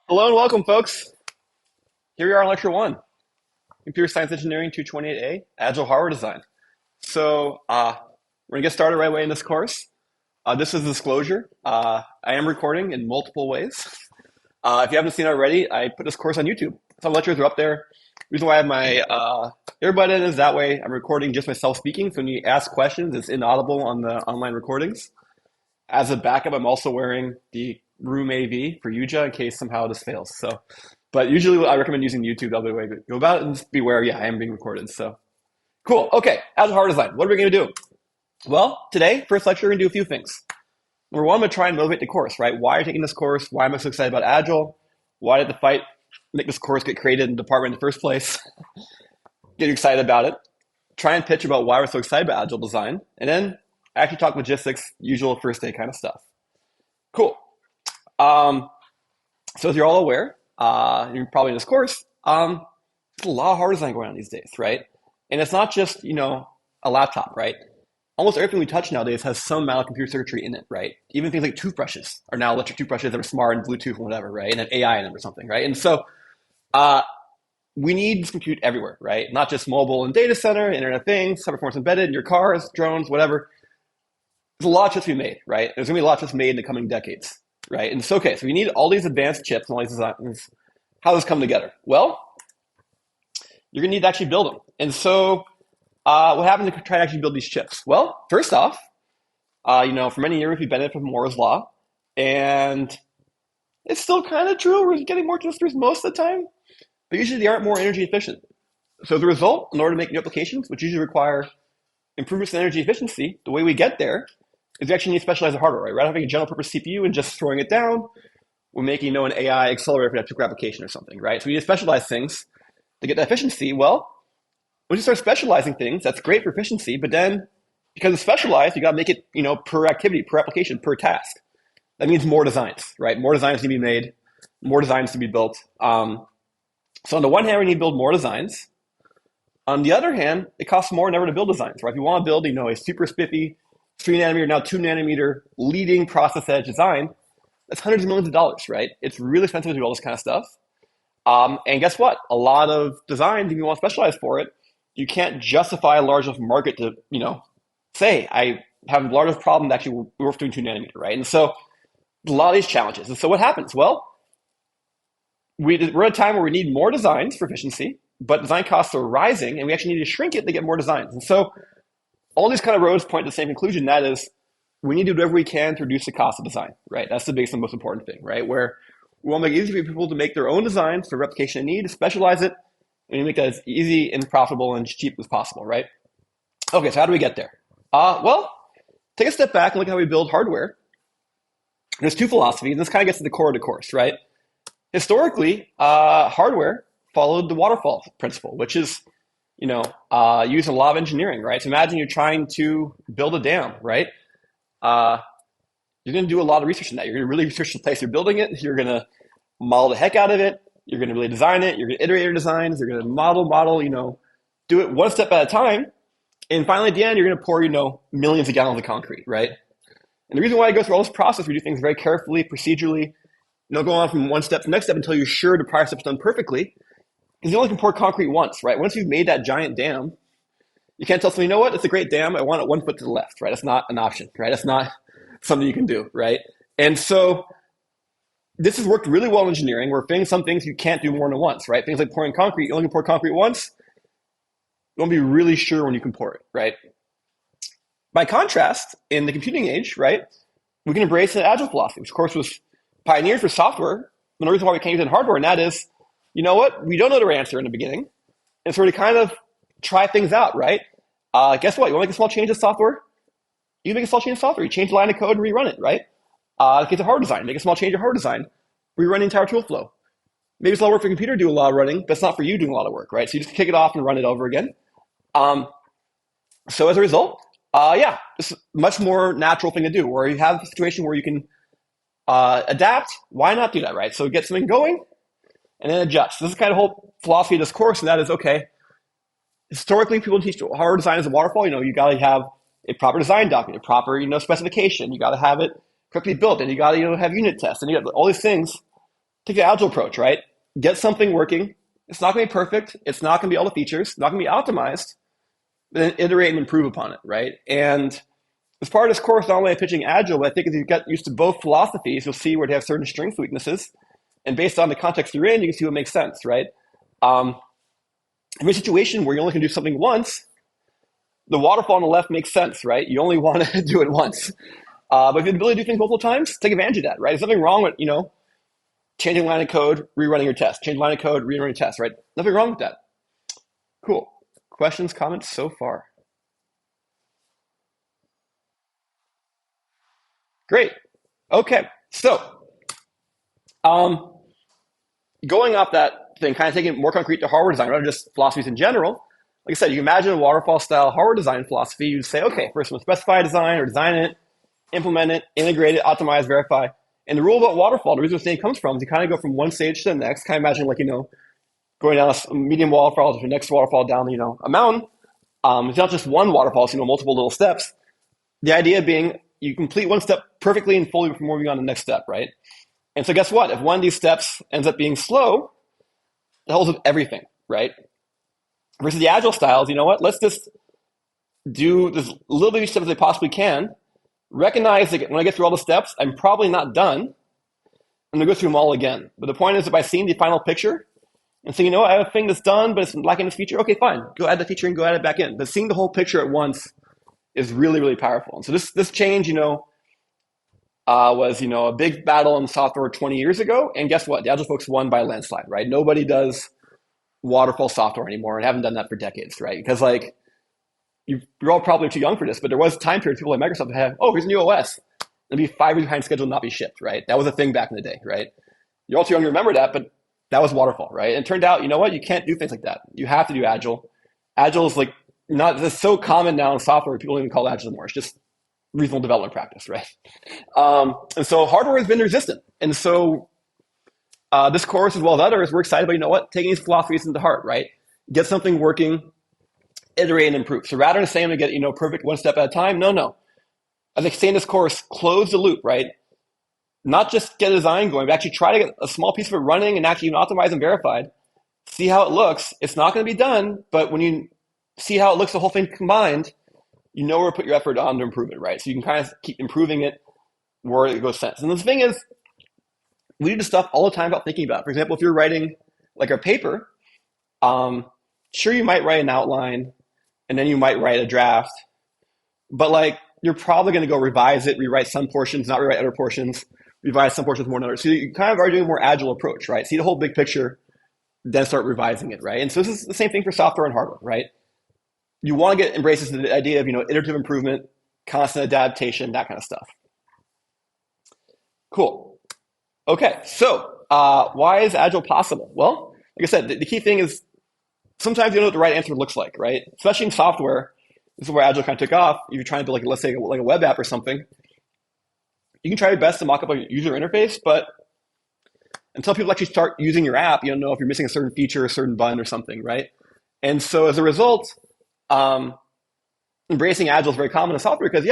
Hello and welcome, folks. Here we are on Lecture 1, Computer Science Engineering 228A, Agile Hardware Design. We're going to get started right away in this course. This is a disclosure. I am recording in multiple ways. If you haven't seen it already, I put this course on YouTube. Some lectures are up there. The reason why I have my earbud in is that way I'm recording just myself speaking. So when you ask questions, it's inaudible on the online recordings. As a backup, I'm also wearing the Room AV for UJA in case somehow this fails. But usually I recommend using YouTube the other way to go about it, and just beware, yeah, I am being recorded. So cool. Okay, Agile Hardware Design. What are we going to do? Well, today, first lecture, we're going to do a few things. Number one, I'm going to try and motivate the course, right? Why are you taking this course? Why am I so excited about Agile? Why did the fight make this course get created in the department in the first place? Get you excited about it. Try and pitch about why we're so excited about Agile design. And then actually talk logistics, usual first day kind of stuff. Cool. So as you're all aware, you're probably in this course, there's a lot of hard design going on these days, right? And it's not just, a laptop, right? Almost everything we touch nowadays has some amount of computer circuitry in it, right? Even things like toothbrushes are now electric toothbrushes that are smart and Bluetooth and whatever, right? And have AI in them or something, right? And so we need compute everywhere, right? Not just mobile and data center, Internet of Things, high performance embedded in your cars, drones, whatever. There's a lot of chips to be made, right? There's going to be a lot of chips made in the coming decades, right? And so, okay, so we need all these advanced chips and all these designs. How does this come together? Well, you're going to need to actually build them. And so what happens if you try to actually build these chips? Well, first off, for many years we've benefited from Moore's Law, and it's still kind of true. We're getting more transistors most of the time, but usually they aren't more energy efficient. So as a result, in order to make new applications, which usually require improvements in energy efficiency, the way we get there is we actually need specialized hardware, right? Rather than having a general purpose CPU and just throwing it down, we're making, an AI accelerator for that particular application or something, right? So we need to specialize things to get that efficiency. Well, once you start specializing things, that's great for efficiency, but then because it's specialized, you got to make it, per activity, per application, per task. That means more designs, right? More designs need to be made, more designs to be built. So on the one hand, we need to build more designs. On the other hand, it costs more than ever to build designs, right? If you want to build, a super spiffy 3 nanometer, now 2 nanometer leading process edge design, that's hundreds of millions of dollars, right? It's really expensive to do all this kind of stuff. And guess what? A lot of designs, if you want to specialize for it, you can't justify a large enough market to, say, I have a large enough problem to actually work doing 2 nanometer, right? And so a lot of these challenges. And so what happens? Well, we're at a time where we need more designs for efficiency, but design costs are rising, and we actually need to shrink it to get more designs. And so all these kind of roads point to the same conclusion. That is, we need to do whatever we can to reduce the cost of design, right? That's the biggest and most important thing, right? Where we want to make it easy for people to make their own designs for replication and need, to specialize it, and make that as easy and profitable and cheap as possible, right? Okay, so how do we get there? Well, take a step back and look at how we build hardware. There's two philosophies, and this kind of gets to the core of the course, right? Historically, hardware followed the waterfall principle, which is, used in a lot of engineering, right? So imagine you're trying to build a dam, right? You're going to do a lot of research in that. You're going to really research the place you're building it. You're going to model the heck out of it. You're going to really design it. You're going to iterate your designs. You're going to model, do it one step at a time. And finally, at the end, you're going to pour, millions of gallons of concrete, right? And the reason why I go through all this process, we do things very carefully, procedurally, go on from one step to the next step until you're sure the prior step's done perfectly. Because you only can pour concrete once, right? Once you've made that giant dam, you can't tell someone, you know what, it's a great dam, I want it 1 foot to the left, right? That's not an option, right? That's not something you can do, right? And so this has worked really well in engineering, where some things you can't do more than once, right? Things like pouring concrete, you only can pour concrete once. You won't be really sure when you can pour it, right? By contrast, in the computing age, right, we can embrace the Agile philosophy, which of course was pioneered for software. And the reason why we can't use it in hardware, and that is, you know what? We don't know the right answer in the beginning. And so we kind of try things out, right? Guess what? You want to make a small change to software? You make a small change to software. You change the line of code and rerun it, right? In the case of hardware design, make a small change to hardware design, rerun the entire tool flow. Maybe it's a lot of work for a computer to do a lot of running, but it's not for you doing a lot of work, right? So you just kick it off and run it over again. So as a result, it's a much more natural thing to do, where you have a situation where you can adapt. Why not do that, right? So get something going and then adjust. This is kind of the whole philosophy of this course, and that is, okay, historically people teach hardware design as a waterfall. You got to have a proper design document, a proper, specification. You got to have it correctly built, and you got to, have unit tests, and you got all these things take the Agile approach, right? Get something working. It's not going to be perfect. It's not going to be all the features. It's not going to be optimized. But then iterate and improve upon it, right? And as part of this course, not only am I pitching Agile, but I think if you get used to both philosophies, you'll see where they have certain strengths, weaknesses. And based on the context you're in, you can see what makes sense, right? In a situation where you only can do something once, the waterfall on the left makes sense, right? You only want to do it once. But if you have the ability to do things multiple times, take advantage of that, right? There's nothing wrong with, changing line of code, rerunning your test. Change line of code, rerunning your test, right? Nothing wrong with that. Cool. Questions, comments so far? Great. Okay. So, going off that thing, kind of taking it more concrete to hardware design rather than just philosophies in general. Like I said, you imagine a waterfall style hardware design philosophy. You'd say, okay, first we'll specify a design or design it, implement it, integrate it, optimize, verify. And the rule about waterfall, the reason this name comes from, is you kind of go from one stage to the next. Kind of imagine going down a medium waterfall to the next waterfall down, a mountain. It's not just one waterfall, it's, multiple little steps. The idea being you complete one step perfectly and fully before moving on to the next step, right? And so guess what? If one of these steps ends up being slow, it holds up everything, right? Versus the Agile styles, you know what? Let's just do this little bit of steps as I possibly can. Recognize that when I get through all the steps, I'm probably not done. I'm going to go through them all again. But the point is, if I see the final picture and say, I have a thing that's done, but it's lacking this feature, okay, fine. Go add the feature and go add it back in. But seeing the whole picture at once is really, really powerful. And so this change, was, a big battle in software 20 years ago. And guess what? The Agile folks won by a landslide, right? Nobody does waterfall software anymore and haven't done that for decades, right? Because you're all probably too young for this, but there was time period people like Microsoft that had, here's a new OS. It'll be 5 years behind schedule and not be shipped, right? That was a thing back in the day, right? You're all too young to remember that, but that was waterfall, right? And it turned out, you can't do things like that. You have to do Agile. Agile is it's so common now in software, people don't even call it Agile anymore. It's just reasonable development practice, right? And so hardware has been resistant. And so this course, as well as others, we're excited about, taking these philosophies into heart, right? Get something working, iterate and improve. So rather than saying to get, perfect one step at a time, no. As I say in this course, close the loop, right? Not just get a design going, but actually try to get a small piece of it running and actually even optimized and verified. See how it looks. It's not going to be done, but when you see how it looks, the whole thing combined, where to put your effort on to improve it, right? So you can kind of keep improving it where it goes sense. And the thing is, we do this stuff all the time about thinking about it. For example, if you're writing a paper, sure, you might write an outline and then you might write a draft, but you're probably going to go revise it, rewrite some portions, not rewrite other portions, revise some portions more than others. So you kind of are doing a more agile approach, right? See the whole big picture, then start revising it, right? And so this is the same thing for software and hardware, right? You want to get embraces the idea of, iterative improvement, constant adaptation, that kind of stuff. Cool. Okay, so why is Agile possible? Well, like I said, the key thing is sometimes you don't know what the right answer looks like, right? Especially in software, this is where Agile kind of took off. If you're trying to build, let's say, a web app or something, you can try your best to mock up a user interface, but until people actually start using your app, you don't know if you're missing a certain feature, a certain button or something, right? And so as a result, embracing Agile is very common in software because, you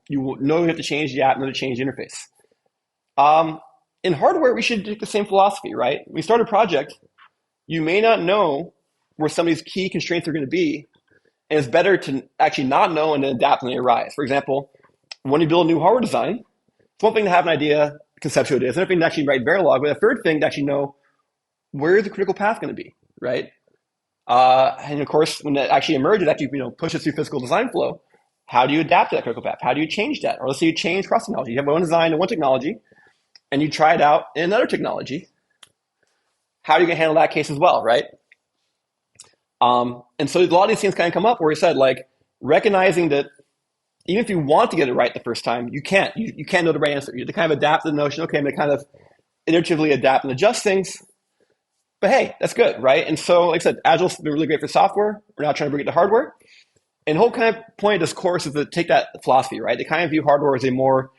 know you have to change the app, know to change the interface. In hardware, we should take the same philosophy, right? When you start a project, you may not know where some of these key constraints are going to be, and it's better to actually not know and then adapt when they arise. For example, when you build a new hardware design, it's one thing to have an idea, conceptual ideas, another thing to actually write Verilog, but a third thing to actually know where is the critical path going to be, right? And of course, when that actually emerges, after you push it through physical design flow, how do you adapt to that critical path? How do you change that? Or let's say you change cross technology. You have one design and one technology, and you try it out in another technology. How are you going to handle that case as well, right? And so a lot of these things kind of come up where we said, recognizing that even if you want to get it right the first time, you can't. You can't know the right answer. You have to kind of adapt to the notion, okay, I'm going to kind of iteratively adapt and adjust things. But hey, that's good, right? And so, like I said, Agile's been really great for software. We're now trying to bring it to hardware. And the whole kind of point of this course is to take that philosophy, right? They kind of view hardware as a more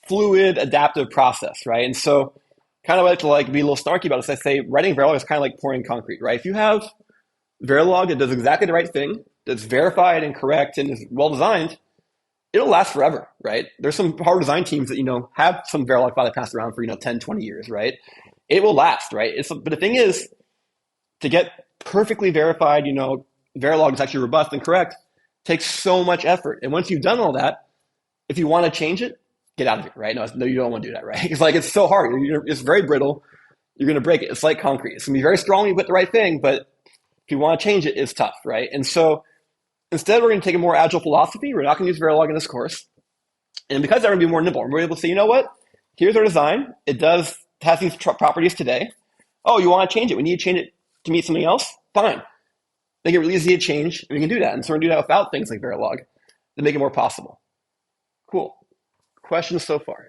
fluid, adaptive process, right? And so kind of like to be a little snarky about this, I say writing Verilog is kind of like pouring concrete, right? If you have Verilog that does exactly the right thing, that's verified and correct and is well designed, it'll last forever, right? There's some hardware design teams that, have some Verilog file that passed around for, 10, 20 years, right? it will last, right? But the thing is, to get perfectly verified, Verilog is actually robust and correct, takes so much effort. And once you've done all that, if you want to change it, get out of it, right? No, you don't want to do that, right? It's like it's so hard. It's very brittle. You're going to break it. It's like concrete. It's going to be very strong when you put the right thing, but if you want to change it, it's tough, right? And so instead, we're going to take a more agile philosophy. We're not going to use Verilog in this course. And because that would be more nimble, we're able to say, you know what? Here's our design. It has these properties today. Oh, you want to change it? We need to change it to meet something else? Fine. Make it really easy to change, and we can do that. And so we're going to do that without things like Verilog to make it more possible. Cool. Questions so far?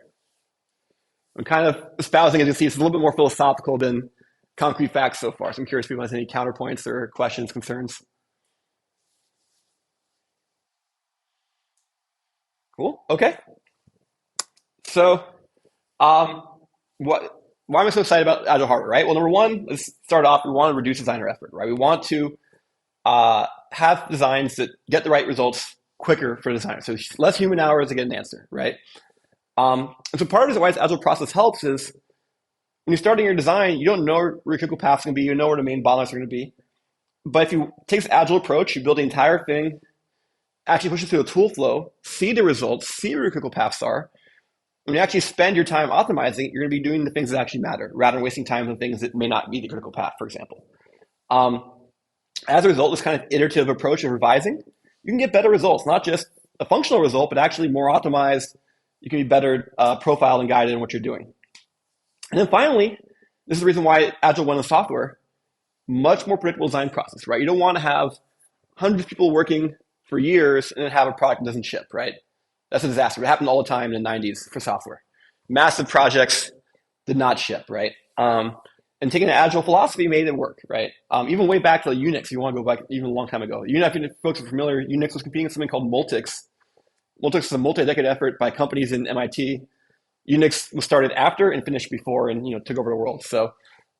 I'm kind of espousing, as you see, it's a little bit more philosophical than concrete facts so far. So I'm curious if anyone has any counterpoints or questions, concerns. Cool. Okay. So, why am I so excited about Agile hardware, right? Well, number one, let's start off. We want to reduce designer effort, right? We want to have designs that get the right results quicker for designers. So less human hours to get an answer, right? And so part of the why this Agile process helps is when you're starting your design, you don't know where your critical path's going to be. You know where the main bottlenecks are going to be. But if you take this Agile approach, you build the entire thing, actually push it through a tool flow, see the results, see where your critical paths are. When you actually spend your time optimizing it, you're going to be doing the things that actually matter rather than wasting time on things that may not be the critical path, for example. As a result, this kind of iterative approach of revising, you can get better results, not just a functional result, but actually more optimized. You can be better profiled and guided in what you're doing. And then finally, this is the reason why Agile won in software, much more predictable design process, right? You don't want to have hundreds of people working for years and then have a product that doesn't ship, right? That's a disaster. It happened all the time in the 90s for software. Massive projects did not ship, right? And taking an Agile philosophy made it work, right? Even way back to Unix, if you want to go back even a long time ago. If folks are familiar, Unix was competing with something called Multics. Multics is a multi-decade effort by companies in MIT. Unix was started after and finished before and took over the world. So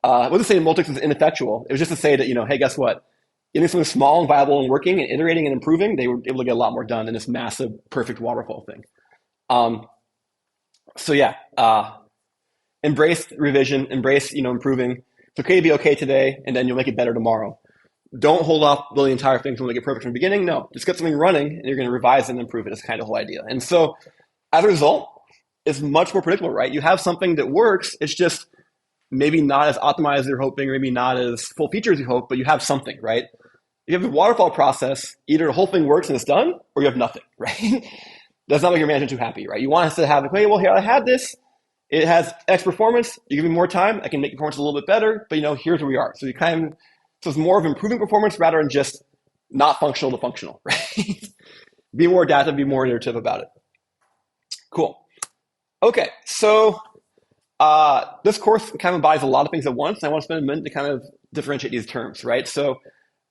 it wasn't saying Multics was ineffectual. It was just to say that, hey, guess what? Getting something small and viable and working and iterating and improving, they were able to get a lot more done than this massive, perfect waterfall thing. So yeah, embrace revision, embrace, improving. It's okay to be okay today, and then you'll make it better tomorrow. Don't hold off building the entire thing to make it perfect from the beginning. No, just get something running, and you're going to revise and improve it. It's kind of the whole idea. And so as a result, it's much more predictable, right? You have something that works. It's just maybe not as optimized as you're hoping, or maybe not as full features as you hope, but you have something, right? If you have the waterfall process, either the whole thing works and it's done, or you have nothing, right? That's not make your manager too happy, right? You want us to have, okay, well, here, I had this. It has X performance. You give me more time, I can make performance a little bit better, but here's where we are. So so it's more of improving performance rather than just not functional to functional, right? Be more adaptive, be more iterative about it. Cool. Okay, so this course kind of embodies a lot of things at once, and I want to spend a minute to kind of differentiate these terms, right? So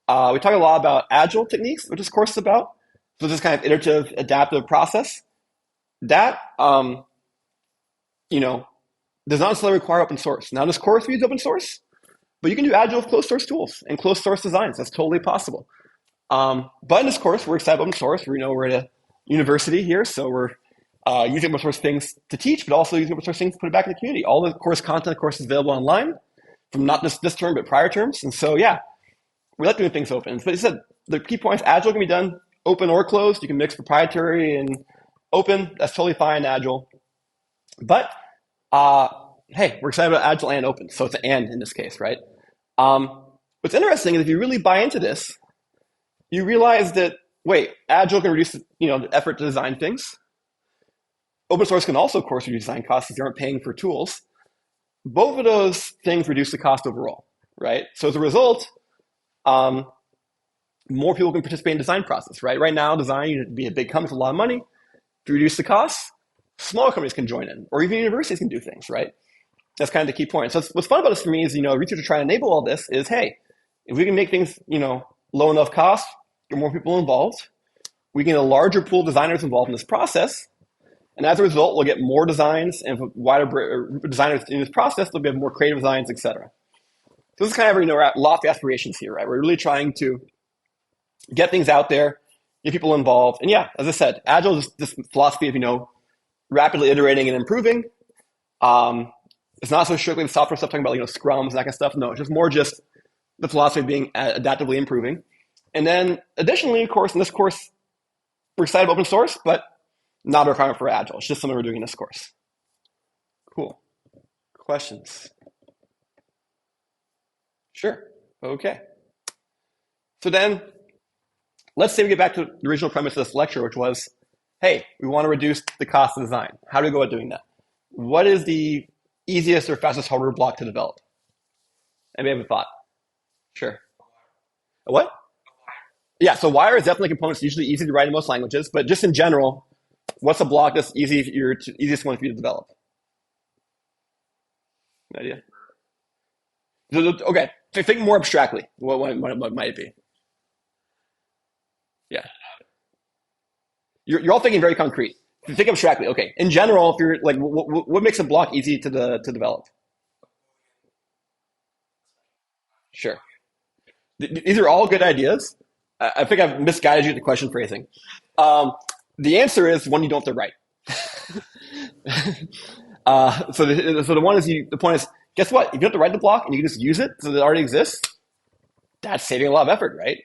we talk a lot about Agile techniques, which this course is about. So this kind of iterative, adaptive process. That, does not necessarily require open source. Now, this course we use open source, but you can do Agile with closed source tools and closed source designs. That's totally possible. But in this course, we're excited about open source. We're at a university here, so we're using open source things to teach, but also using open source things to put it back in the community. All the course content, of course, is available online from not just this term, but prior terms. And so, yeah, we like doing things open. But you said the key points, Agile can be done open or closed. You can mix proprietary and open. That's totally fine, Agile. But hey, we're excited about Agile and open. So it's an and in this case, right? What's interesting is if you really buy into this, you realize that, wait, Agile can reduce the effort to design things. Open source can also, of course, reduce design costs if you aren't paying for tools. Both of those things reduce the cost overall, right? So as a result, more people can participate in the design process, right? Right now, design, you need to be a big company with a lot of money. To reduce the costs, smaller companies can join in, or even universities can do things, right? That's kind of the key point. So what's fun about this for me is, researchers trying to enable all this is, hey, if we can make things, low enough cost, get more people involved, we can get a larger pool of designers involved in this process. And as a result, we'll get more designs and a wider group of designers in this process. They'll get more creative designs, etc. So this is kind of, we're at lofty aspirations here, right? We're really trying to get things out there, get people involved. And yeah, as I said, Agile is this philosophy of, rapidly iterating and improving. It's not so strictly the software stuff talking about scrums and that kind of stuff. No, it's just more just the philosophy of being adaptively improving. And then additionally, of course, in this course, we're excited about open source, but not a requirement for Agile. It's just something we're doing in this course. Cool. Questions? Sure. Okay. So then let's say we get back to the original premise of this lecture, which was, hey, we want to reduce the cost of design. How do we go about doing that? What is the easiest or fastest hardware block to develop? Anybody have a thought? Sure. A what? Yeah, so wire is definitely a component. It's usually easy to write in most languages, but just in general, what's a block that's easiest one for you to develop? An idea? Okay, so think more abstractly. What might it be? Yeah, you're all thinking very concrete. Think abstractly. Okay, in general, if you're like, what makes a block easy to develop? Sure. These are all good ideas. I think I've misguided you with the question phrasing. Um, the answer is one you don't have to write. So the one is the point is, guess what? If you don't have to write the block and you can just use it so that it already exists, that's saving a lot of effort, right?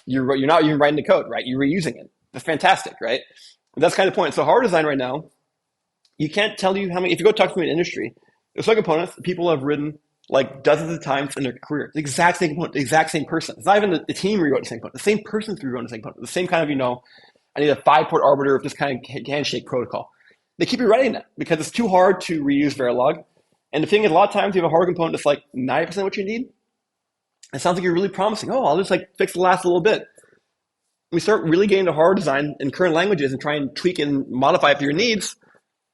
You're not even writing the code, right? You're reusing it. That's fantastic, right? And that's kind of the point. So hardware design right now, you can't tell you how many. If you go talk to an industry, there's some components that people have written like dozens of times in their career. The exact same component, the exact same person. It's not even the team rewrote the same component. The same person's rewrote the same component. The same kind of I need a 5-port arbiter of this kind of handshake protocol. They keep rewriting that because it's too hard to reuse Verilog. And the thing is, a lot of times you have a hardware component that's like 90% what you need. It sounds like you're really promising. Oh, I'll just like fix the last little bit. When we start really getting to hard design in current languages and try and tweak it and modify it for your needs,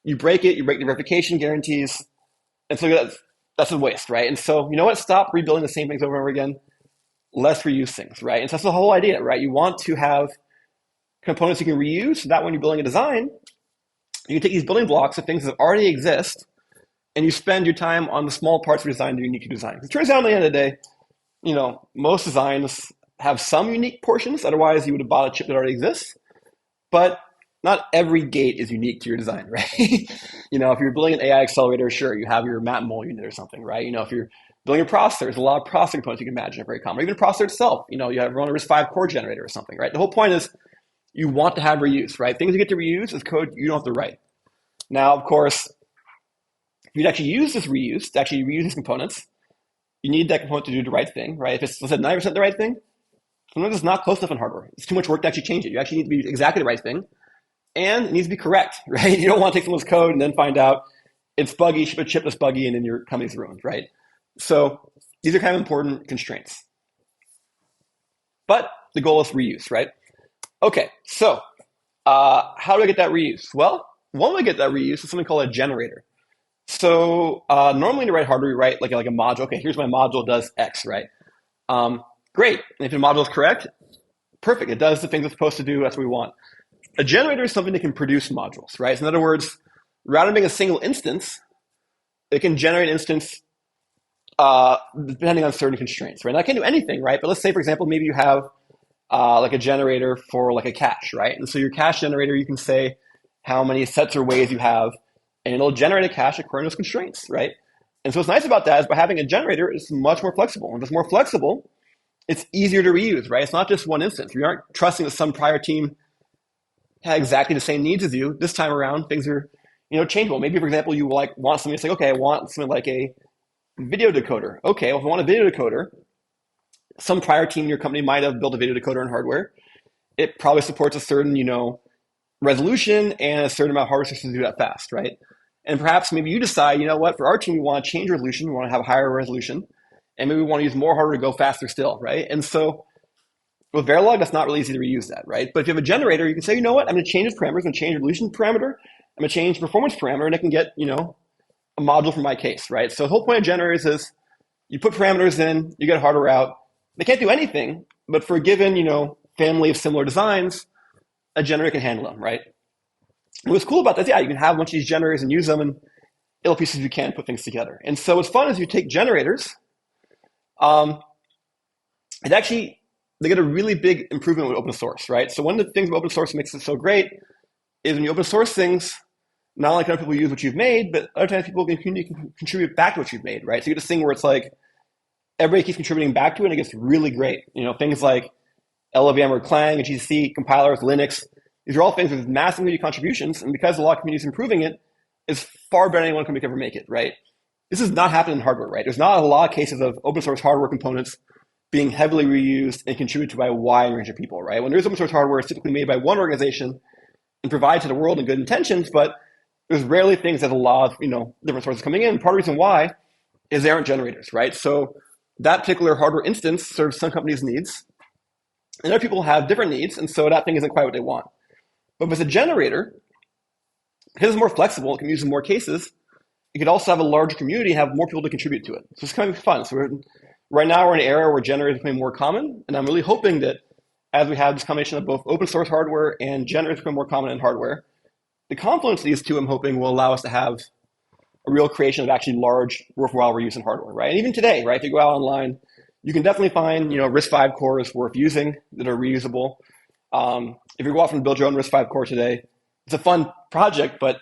you break it, you break the verification guarantees, and so that's a waste, right? And so you know what? Stop rebuilding the same things over and over again. Let's reuse things, right? And so that's the whole idea, right? You want to have components you can reuse so that when you're building a design, you can take these building blocks of things that already exist and you spend your time on the small parts of your design that you need to design. It turns out at the end of the day, most designs have some unique portions. Otherwise, you would have bought a chip that already exists. But not every gate is unique to your design, right? If you're building an AI accelerator, sure, you have your map mole unit or something, right? If you're building a processor, there's a lot of processing components you can imagine are very common. Or even a processor itself, you have run a RISC-V core generator or something, right? The whole point is you want to have reuse, right? Things you get to reuse is code you don't have to write. Now, of course, if you'd actually use this reuse, to actually reuse these components, you need that component to do the right thing, right? If it's, let's say, 90% the right thing, sometimes it's not close enough in hardware. It's too much work to actually change it. You actually need to be exactly the right thing, and it needs to be correct, right? You don't want to take someone's code and then find out it's buggy, ship a chip that's buggy, and then your company's ruined, right? So these are kind of important constraints. But the goal is reuse, right? Okay, so how do I get that reuse? Well, one way to get that reuse is something called a generator. So normally to write hardware, you write like a module. Okay, here's my module does X, right? Great. And if the module is correct, perfect. It does the things it's supposed to do. That's what we want. A generator is something that can produce modules, right? So in other words, rather than being a single instance, it can generate an instance depending on certain constraints, right? Now, I can't do anything, right? But let's say, for example, maybe you have like a generator for like a cache, right? And so your cache generator, you can say how many sets or ways you have, and it'll generate a cache according to those constraints, right? And so what's nice about that is by having a generator, it's much more flexible. And if it's more flexible, it's easier to reuse, right? It's not just one instance. You aren't trusting that some prior team had exactly the same needs as you. This time around, things are, changeable. Maybe, for example, you want something to say, okay, I want something like a video decoder. Okay, well, if I want a video decoder, some prior team in your company might have built a video decoder in hardware. It probably supports a certain, resolution and a certain amount of hardware systems to do that fast, right? And perhaps maybe you decide, for our team, we want to change resolution. We want to have a higher resolution. And maybe we want to use more hardware to go faster still, right? And so with Verilog, that's not really easy to reuse that, right? But if you have a generator, you can say, I'm going to change its parameters. I'm going to change the resolution parameter. I'm going to change the performance parameter, and I can get, a module for my case, right? So the whole point of generators is you put parameters in, you get hardware out. They can't do anything, but for a given, family of similar designs, a generator can handle them, right? And what's cool about that is, you can have a bunch of these generators and use them in little pieces you can put things together. And so what's fun is you take generators, they get a really big improvement with open source, right? So one of the things about open source that makes it so great is when you open source things, not only can other people use what you've made, but other times people can contribute back to what you've made, right? So you get this thing where it's like everybody keeps contributing back to it, and it gets really great. Things like LLVM or Clang, and GCC, compilers, Linux. These are all things with massive community contributions, and because a lot of communities improving it, it's far better than anyone can ever make it, right? This is not happening in hardware, right? There's not a lot of cases of open source hardware components being heavily reused and contributed by a wide range of people, right? When there's open source hardware, it's typically made by one organization and provided to the world in good intentions, but there's rarely things that a lot of different sources coming in. Part of the reason why is they aren't generators, right? So that particular hardware instance serves some companies' needs, and other people have different needs, and so that thing isn't quite what they want. But with a generator, because it's more flexible, it can be used in more cases, it could also have a larger community and have more people to contribute to it. So it's kind of fun. So right now we're in an era where generators are becoming more common, and I'm really hoping that as we have this combination of both open source hardware and generators become more common in hardware, the confluence of these two, I'm hoping, will allow us to have a real creation of actually large, worthwhile reuse in hardware, right? And even today, right, if you go out online, you can definitely find, RISC-V cores worth using that are reusable. If you go off and build your own RISC-V core today, it's a fun project, but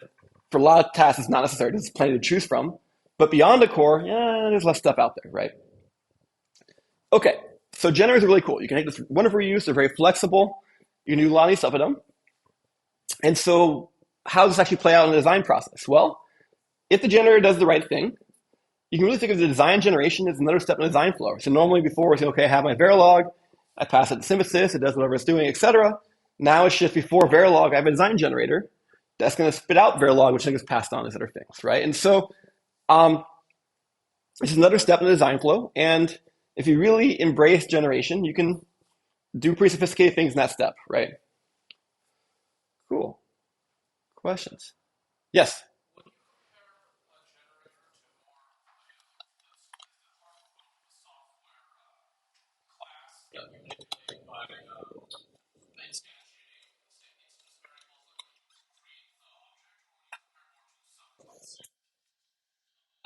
for a lot of tasks, it's not necessary. There's plenty to choose from. But beyond the core, there's less stuff out there, right? Okay, so generators are really cool. You can make this wonderful reuse. They're very flexible. You can do a lot of stuff with them. And so how does this actually play out in the design process? Well, if the generator does the right thing, you can really think of the design generation as another step in the design flow. So normally before we say, okay, I have my Verilog, I pass it to Synthesis, it does whatever it's doing, etc. Now it's just before Verilog, I have a design generator that's going to spit out Verilog, which then gets passed on as other things, right? And so this is another step in the design flow. And if you really embrace generation, you can do pretty sophisticated things in that step, right? Cool. Questions? Yes.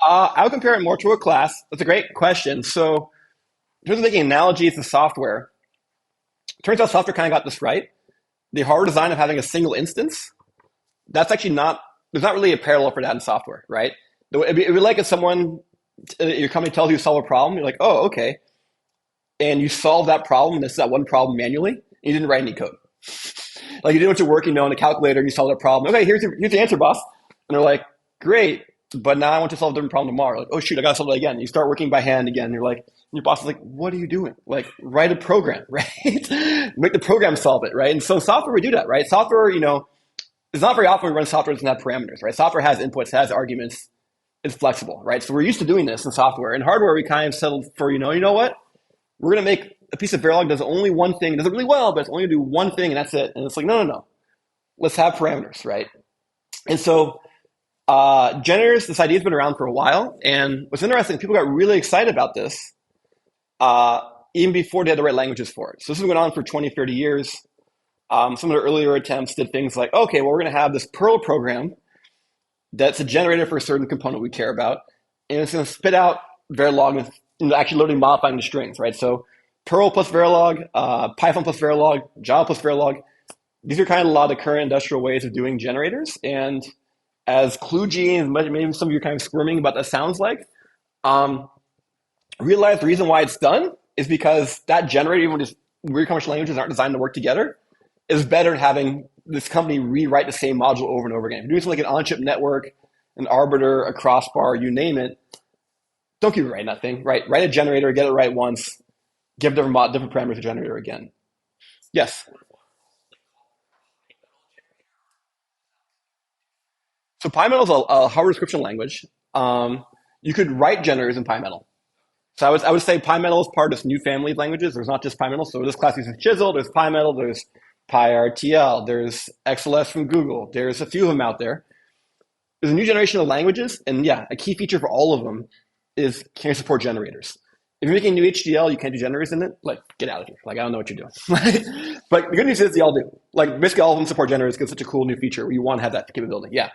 I would compare it more to a class. That's a great question. So in terms of making analogies to software, it turns out software kind of got this right. The hardware design of having a single instance, that's actually not, there's not really a parallel for that in software, right? It'd be like if someone, your company tells you to solve a problem, you're like, oh, okay. And you solve that problem, and this is that one problem manually, and you didn't write any code. Like you did what you're working on a calculator, you solved a problem. Okay, here's the answer, boss. And they're like, great, but now I want to solve a different problem tomorrow. Like, oh shoot, I gotta solve it again. You start working by hand again. You're like, your boss is like, what are you doing? Like, write a program, right? Make the program solve it, right? And so software, we do that, right? Software, it's not very often we run software that doesn't have parameters, right? Software has inputs, has arguments, it's flexible, right? So we're used to doing this in software. In hardware, we kind of settled for, you know what? We're going to make a piece of Verilog does only one thing, does it really well, but it's only going to do one thing and that's it. And it's like, no. Let's have parameters, right? And so generators, this idea has been around for a while. And what's interesting, people got really excited about this even before they had the right languages for it. So this has been going on for 20, 30 years. Some of the earlier attempts did things like, okay, well, we're going to have this Perl program that's a generator for a certain component we care about, and it's going to spit out Verilog and actually literally modifying the strings, right? So Perl plus Verilog, Python plus Verilog, Java plus Verilog. These are kind of a lot of the current industrial ways of doing generators. And as kludgy and maybe some of you are kind of squirming about that sounds like, realize the reason why it's done is because that generator, even when these weird commercial languages aren't designed to work together, is better than having this company rewrite the same module over and over again. If you're doing something like an on-chip network, an arbiter, a crossbar, you name it, don't keep writing that thing, right? Write a generator, get it right once, give different parameters to the generator again. Yes? So PyMetal is a hardware description language. You could write generators in PyMetal. So I would say PyMetal is part of this new family of languages. There's not just PyMetal. So this class uses Chisel, there's PyMetal, there's PyRTL, there's XLS from Google. There's a few of them out there. There's a new generation of languages, and yeah, a key feature for all of them is can you support generators. If you're making new HDL, you can't do generators in it, like, get out of here. Like, I don't know what you're doing. But the good news is they all do. Like, basically all of them support generators because it's such a cool new feature where you want to have that capability. Yeah.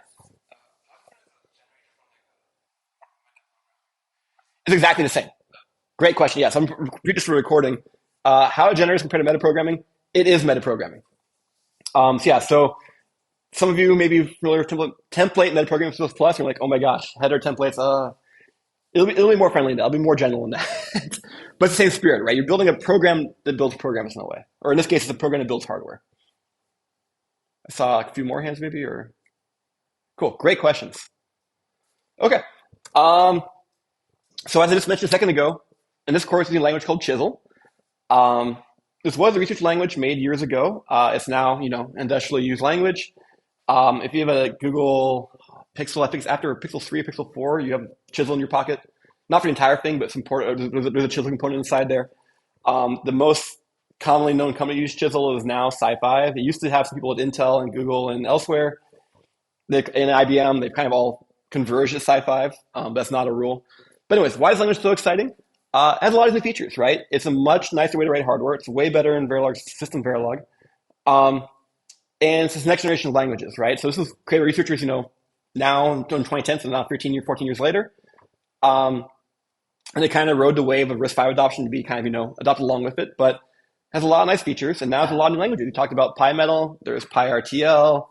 It's exactly the same. Great question. Yes, I'm just for recording. How generators compare to metaprogramming? It is metaprogramming. So Some of you may be familiar with template and then programming plus plus. You're like, oh my gosh, header templates. It'll be more friendly. It'll be more general than that. But it's the same spirit, right? You're building a program that builds programs in a way, or in this case, it's a program that builds hardware. I saw a few more hands, maybe, or cool, great questions. Okay, um, so as I just mentioned a second ago, in this course, we're using a language called Chisel. Um, this was a research language made years ago. It's now, industrially used language. If you have a Google Pixel, I think it's after Pixel 3 or Pixel 4, you have Chisel in your pocket. Not for the entire thing, but there's a Chisel component inside there. The most commonly known company to use Chisel is now Sci5. It used to have some people at Intel and Google and elsewhere. In IBM, they've kind of all converged at Sci5. That's not a rule. But anyways, why is language so exciting? It has a lot of new features, right? It's a much nicer way to write hardware. It's way better in Verilog, system Verilog. And it's this next generation of languages, right? So this is created by researchers, now in 2010, so now 13 years, 14 years later. And they kind of rode the wave of RISC-V adoption to be kind of, adopted along with it, but has a lot of nice features. And now there's a lot of new languages. We talked about PyMetal, there's PyRTL,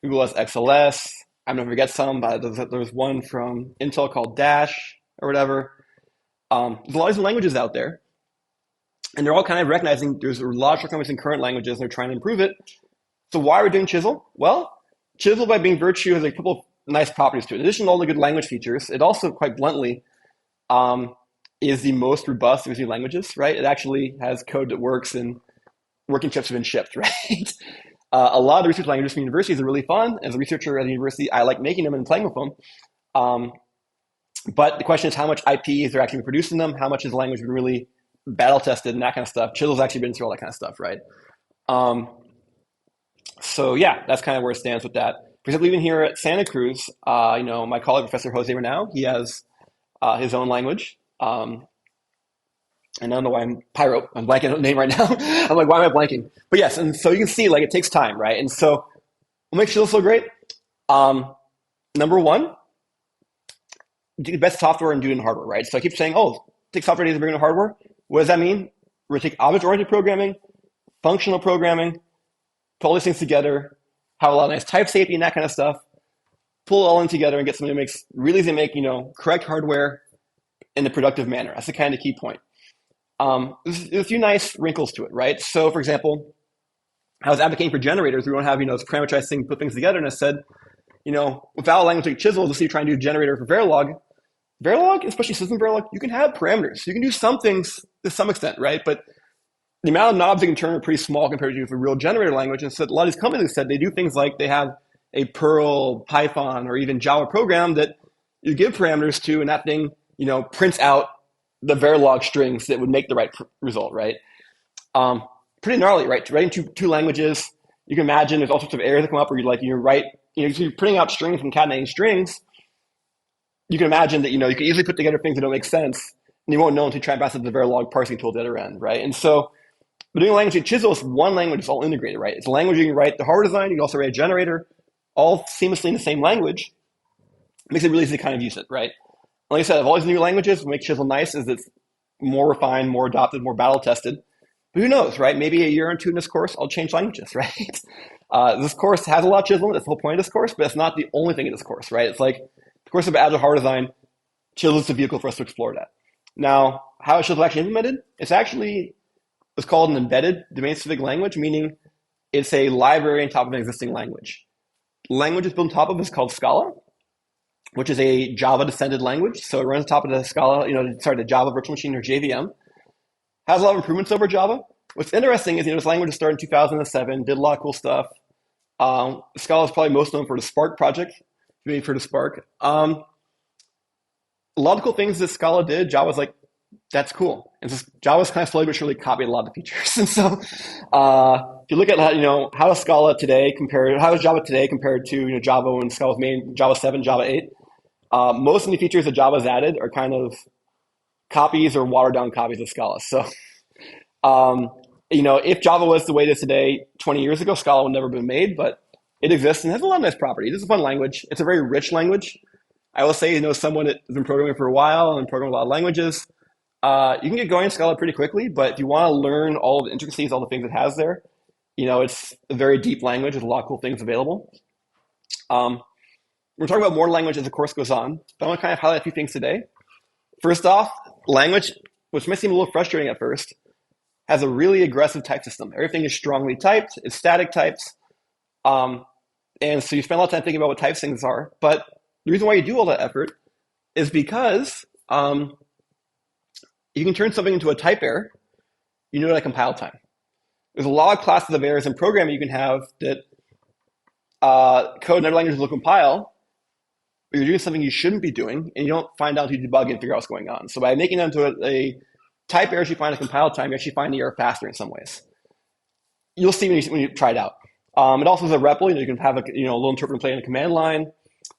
Google has XLS. I'm going to forget some, but there's one from Intel called Dash or whatever. There's a lot of new languages out there. And they're all kind of recognizing there's a lot of shortcomings in current languages and they're trying to improve it. So why are we doing Chisel? Well, Chisel, by being virtue, has a couple of nice properties to it. In addition to all the good language features, it also, quite bluntly, is the most robust of these new languages, right? It actually has code that works and working chips have been shipped, right? A lot of the research languages from universities are really fun. As a researcher at a university, I like making them and playing with them. But the question is how much IP is there actually produced in them? How much is the language been really battle tested and that kind of stuff? Chisel's actually been through all that kind of stuff, right? So yeah, that's kind of where it stands with that. For example, even here at Santa Cruz, my colleague, Professor Jose Renau, he has his own language. And I don't know why I'm blanking on the name right now. I'm like, why am I blanking? But yes, and so you can see like it takes time, right? And so what makes Chisel so great? Number one, do the best software and do it in hardware, right? So I keep saying, take software data and bring it in hardware. What does that mean? We're going to take object-oriented programming, functional programming, put all these things together, have a lot of nice type safety and that kind of stuff, pull it all in together and get something that makes really easy to make, correct hardware in a productive manner. That's the kind of key point. There's a few nice wrinkles to it, right? So for example, I was advocating for generators. We don't have, this parameterized thing, put things together. And I said, without a language like Chisel, let's say you're trying to do a generator for Verilog. Verilog, especially system Verilog, you can have parameters. You can do some things to some extent, right? But the amount of knobs you can turn are pretty small compared to a real generator language. And so a lot of these companies said they do things like they have a Perl, Python, or even Java program that you give parameters to, and that thing, prints out the Verilog strings that would make the right result, right? Pretty gnarly, right? Writing two languages, you can imagine there's all sorts of errors that come up where you're printing out strings and concatenating strings. You can imagine that, you can easily put together things that don't make sense, and you won't know until you try and pass it to the Verilog parsing tool at the other end, right? And so, but doing a language like Chisel is one language, it's all integrated, right? It's a language you can write the hardware design, you can also write a generator, all seamlessly in the same language. It makes it really easy to kind of use it, right? Like I said, of all these new languages, what makes Chisel nice is it's more refined, more adopted, more battle tested. But who knows, right? Maybe a year or two in this course, I'll change languages, right? This course has a lot of Chisel, that's the whole point of this course, but it's not the only thing in this course, right? It's like the course of Agile hardware design, Chisel is the vehicle for us to explore that. Now, how is Chisel actually implemented? It's called an embedded domain-specific language, meaning it's a library on top of an existing language. The language it's built on top of is called Scala, which is a Java-descended language. So it runs on top of the Scala, the Java virtual machine or JVM. Has a lot of improvements over Java. What's interesting is, this language started in 2007, did a lot of cool stuff. Scala is probably most known for the Spark project, if you've heard of Spark. A lot of cool things that Scala did, Java's like, that's cool. And so Java's kind of slowly but surely copied a lot of the features. And so if you look at how is Scala today how is Java today compared to Java when Scala was made, Java 7, Java 8, most of the features that Java's added are kind of copies or watered down copies of Scala. So if Java was the way it is today 20 years ago, Scala would never have been made, but it exists and has a lot of nice properties. It's a fun language. It's a very rich language. I will say, someone that has been programming for a while and programming a lot of languages, you can get going in Scala pretty quickly, but if you want to learn all the intricacies, all the things it has there, it's a very deep language with a lot of cool things available. Um, we're talking about more language as the course goes on, but I want to kind of highlight a few things today. First off, language, which may seem a little frustrating at first, has a really aggressive type system. Everything is strongly typed, it's static types, um, and so you spend a lot of time thinking about what types things are. But the reason why you do all that effort is because you can turn something into a type error, you know, at compile time. There's a lot of classes of errors in programming you can have that code in other languages will compile, but you're doing something you shouldn't be doing, and you don't find out until you debug and figure out what's going on. So by making that into a type error you find at compile time, you actually find the error faster in some ways. You'll see when you try it out. It also is a REPL. You can have a little interpreter play in a command line.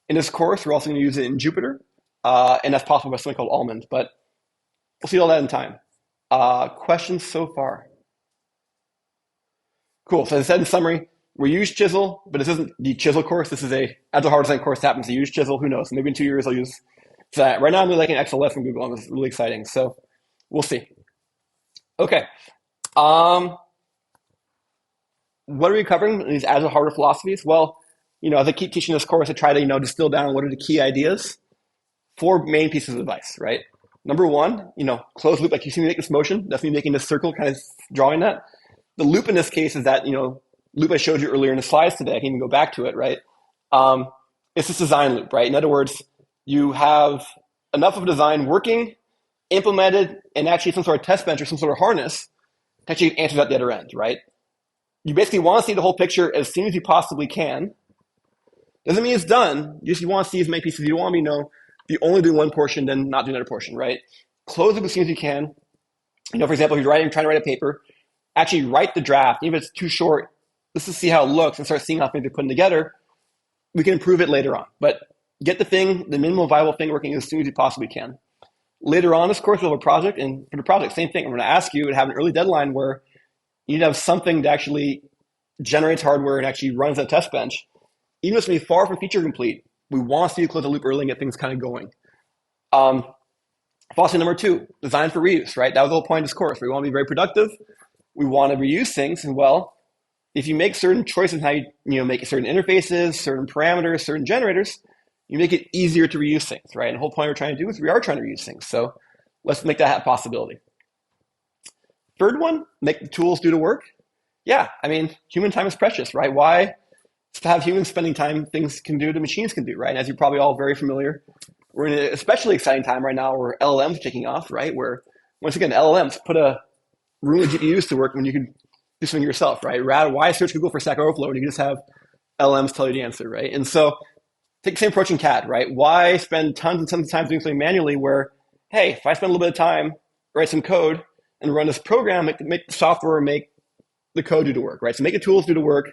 In this course, we're also going to use it in Jupyter, and that's possible by something called Almond. But we'll see all that in time. Questions so far? Cool. So as I said in summary, we use Chisel, but this isn't the Chisel course. This is a Agile hard design course that happens to use Chisel. Who knows? Maybe in 2 years I'll use that. Right now I'm really liking XLS from Google, and it's really exciting. So we'll see. Okay. What are we covering in these Agile harder philosophies? Well, as I keep teaching this course, I try to distill down what are the key ideas. 4 main pieces of advice, right? Number 1, closed loop. Like you see me make this motion, that's me making this circle, kind of drawing that. The loop in this case is that loop I showed you earlier in the slides today. I can even go back to it, right? It's this design loop, right? In other words, you have enough of a design working, implemented, and actually some sort of test bench or some sort of harness to actually answer at the other end, right? You basically want to see the whole picture as soon as you possibly can. Doesn't mean it's done. You want to see as many pieces. You don't want to be, you only do one portion, then not do another portion, right? Close it as soon as you can. For example, if you're trying to write a paper, actually write the draft. Even if it's too short, let's just see how it looks and start seeing how things are put together. We can improve it later on. But get the minimal viable thing working as soon as you possibly can. Later on, this course, we'll have a project. And for the project, same thing. I'm going to ask you to have an early deadline where you need to have something that actually generates hardware and actually runs a test bench. Even if it's going to be far from feature complete, we want to see you close the loop early and get things kind of going. Philosophy number 2, design for reuse, right? That was the whole point of this course. We want to be very productive. We want to reuse things. And well, if you make certain choices in how you make certain interfaces, certain parameters, certain generators, you make it easier to reuse things, right? And the whole point we're trying to do is we are trying to reuse things. So let's make that a possibility. Third one, make the tools do the work. Yeah, human time is precious, right? Why to have humans spending time, things can do, the machines can do, right? And as you're probably all very familiar, we're in an especially exciting time right now where LLMs are taking off, right? Where, once again, LLMs put a room of GPUs to work when you can do something yourself, right? Why search Google for Stack Overflow when you can just have LLMs tell you the answer, right? And so take the same approach in CAD, right? Why spend tons and tons of time doing something manually where, hey, if I spend a little bit of time, write some code and run this program, make the software, make the code do the work, right? So make the tools do the work,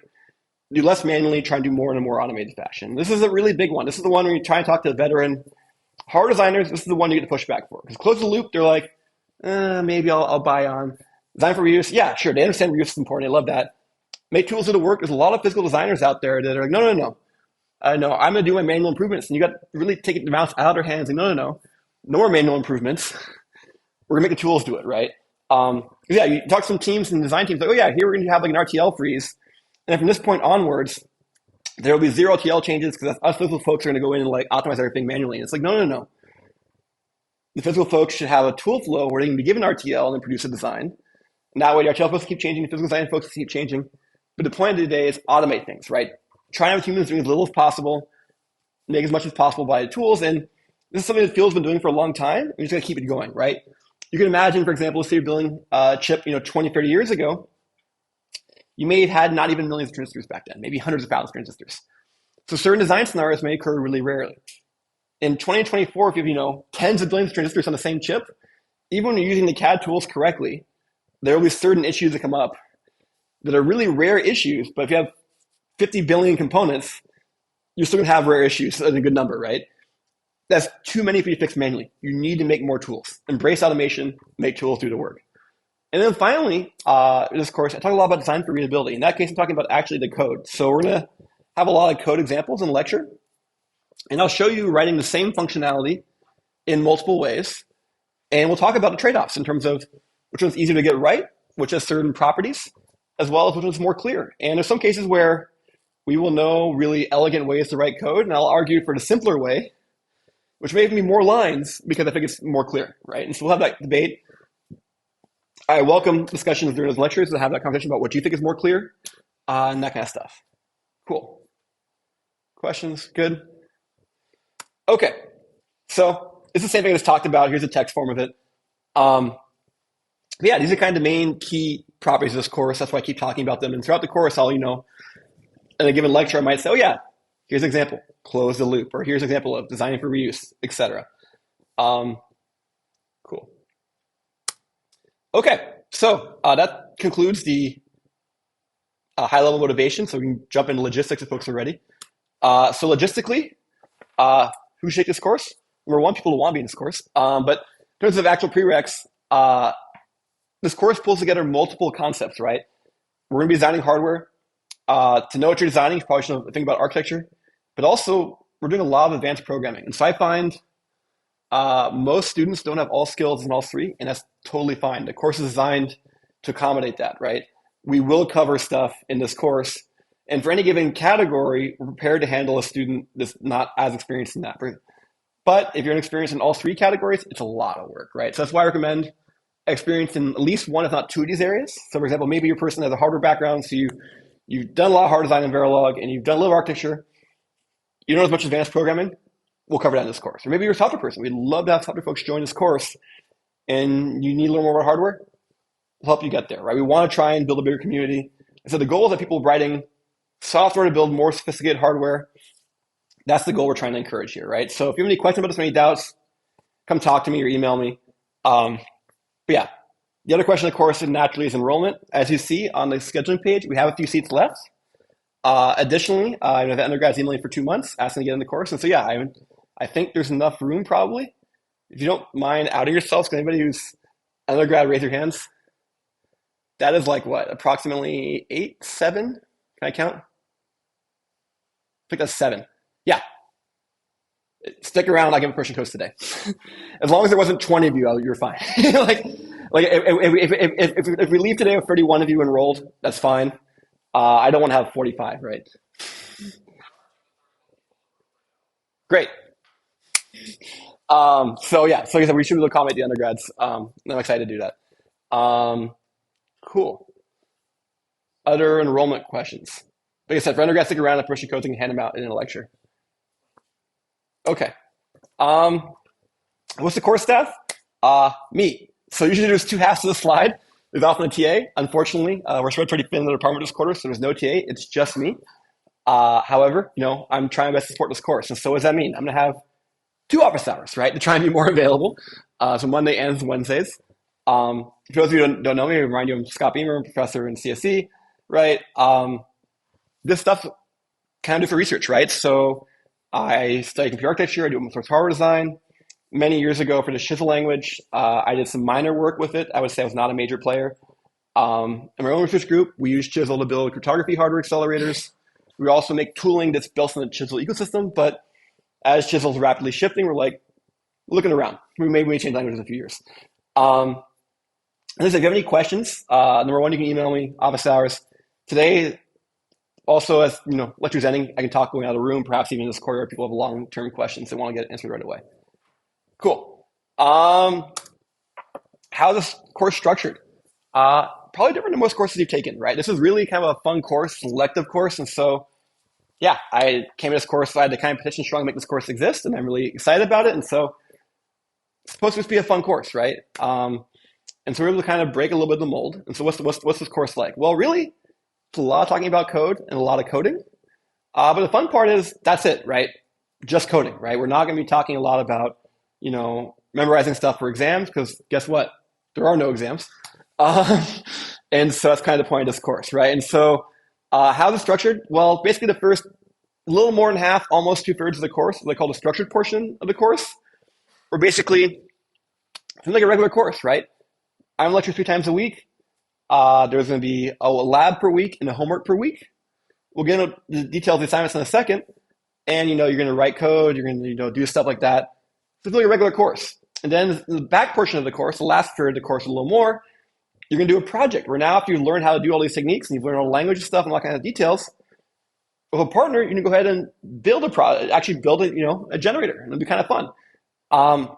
do less manually, try and do more in a more automated fashion. This is a really big one. This is the one where you try and talk to veteran hard designers. This is the one you get the pushback for. Because close the loop, they're like, maybe I'll buy on. Design for reuse, yeah, sure. They understand reuse is important. They love that. Make tools do the work. There's a lot of physical designers out there that are like, no. I'm going to do my manual improvements. And you got to really take the mouse out of their hands and no more manual improvements. We're going to make the tools do it, right? Yeah, you talk to some teams and design teams, like, oh yeah, here we're going to have like an RTL freeze. And from this point onwards, there will be 0 RTL changes because us physical folks are going to go in and optimize everything manually. And it's like, no. The physical folks should have a tool flow where they can be given RTL and then produce a design. And that way, the RTL folks keep changing, the physical design folks keep changing. But the point of the day is automate things, right? Try to have humans doing as little as possible, make as much as possible by the tools. And this is something that Field's been doing for a long time. We're just going to keep it going, right? You can imagine, for example, let's say you're building a chip, 20, 30 years ago. You may have had not even millions of transistors back then, maybe hundreds of thousands of transistors. So certain design scenarios may occur really rarely. In 2024, if you have, tens of billions of transistors on the same chip, even when you're using the CAD tools correctly, there will be certain issues that come up that are really rare issues. But if you have 50 billion components, you're still going to have rare issues as a good number, right? That's too many for you to fix manually. You need to make more tools. Embrace automation, make tools do the work. And then finally, in this course, I talk a lot about design for readability. In that case, I'm talking about actually the code. So we're going to have a lot of code examples in the lecture. And I'll show you writing the same functionality in multiple ways. And we'll talk about the trade-offs in terms of which one's easier to get right, which has certain properties, as well as which one's more clear. And there's some cases where we will know really elegant ways to write code, and I'll argue for the simpler way, which may give me more lines because I think it's more clear, right? And so we'll have that debate. I welcome discussions during those lectures to have that conversation about what you think is more clear and that kind of stuff. Cool. Questions? Good? Okay. So it's the same thing I just talked about. Here's a text form of it. Yeah, these are kind of the main key properties of this course. That's why I keep talking about them. And throughout the course, I'll, in a given lecture, I might say, oh yeah, here's an example, close the loop, or here's an example of designing for reuse, etc. Cool. Okay, so that concludes the high-level motivation. So we can jump into logistics if folks are ready. So logistically, who should take this course? Number one, people who want to be in this course. But in terms of actual prereqs, this course pulls together multiple concepts, right? We're going to be designing hardware. To know what you're designing, you probably should think about architecture. But also, we're doing a lot of advanced programming. And so I find most students don't have all skills in all three, and that's totally fine. The course is designed to accommodate that, right? We will cover stuff in this course. And for any given category, we're prepared to handle a student that's not as experienced in that. But if you're experienced in all three categories, it's a lot of work, right? So that's why I recommend experience in at least one, if not two of these areas. So for example, maybe your person has a hardware background, so you've done a lot of hard design in Verilog, and you've done a little architecture. You don't know as much advanced programming. We'll cover that in this course. Or maybe you're a software person. We'd love to have software folks join this course, and you need to learn more about hardware. We'll help you get there, right? We want to try and build a bigger community. And so the goal is that people writing software to build more sophisticated hardware. That's the goal we're trying to encourage here, right? So if you have any questions about this, any doubts, come talk to me or email me. But yeah, the other question, of course, naturally is enrollment. As you see on the scheduling page, we have a few seats left. Additionally, I have undergrads emailing for 2 months, asking to get in the course. And so yeah, I think there's enough room probably. If you don't mind outing yourselves, can anybody who's undergrad raise your hands? That is like what, approximately 8, 7? Can I count? I think that's 7. Yeah. Stick around. I'll give a question codes today. As long as there wasn't 20 of you, you're fine. If we leave today with 31 of you enrolled, that's fine. I don't want to have 45, right? Great. So like I said, we should be able to accommodate the undergrads. I'm excited to do that. Cool. Other enrollment questions? Like I said, for undergrads, stick around. If question codes, I can hand them out in a lecture. Okay. What's the course staff? Me. So usually there's 2 halves to the slide. There's often a TA. Unfortunately, we're spread pretty thin in the department this quarter, so there's no TA. It's just me. However, I'm trying my best to support this course. And so what does that mean? I'm going to have 2 office hours, right, to try and be more available. So Monday and Wednesdays. For those of you who don't know me, I remind you I'm Scott Beamer, I'm a professor in CSE, right? This stuff kind of do for research, right? So I study computer architecture. I do open source hardware design. Many years ago for the Chisel language, I did some minor work with it. I would say I was not a major player. In my own research group, we use Chisel to build cryptography hardware accelerators. We also make tooling that's built in the Chisel ecosystem. But as Chisel's rapidly shifting, we're looking around. We may change languages in a few years. If you have any questions, number one, you can email me, office hours. Today, also, as lecture's ending, I can talk going out of the room, perhaps even in this corridor, if people have long-term questions that want to get answered right away. Cool. How is this course structured? Probably different than most courses you've taken, right? This is really kind of a fun course, selective course. And so, yeah, I came to this course, so I had to kind of petition strong to make this course exist, and I'm really excited about it. And so it's supposed to just be a fun course, right? And so we're able to kind of break a little bit of the mold. And so what's this course like? Well, really, it's a lot of talking about code and a lot of coding. But the fun part is that's it, right? Just coding, right? We're not going to be talking a lot about memorizing stuff for exams, because guess what? There are no exams. And so that's kind of the point of this course, right? And so how is it structured? Well, basically the first little more than half, almost 2/3 of the course, what they call the structured portion of the course, or basically it's like a regular course, right? I'm lecturing 3 times a week. There's going to be a lab per week and a homework per week. We'll get into the details of the assignments in a second. And, you're going to write code. You're going to, do stuff like that. It's really a regular course. And then the back portion of the course, the last third of the course, a little more, you're going to do a project where now after you learn how to do all these techniques and you've learned all the language and stuff and all that kind of details, With a partner, you can go ahead and build a product, actually build a generator, and it'll be kind of fun. Um,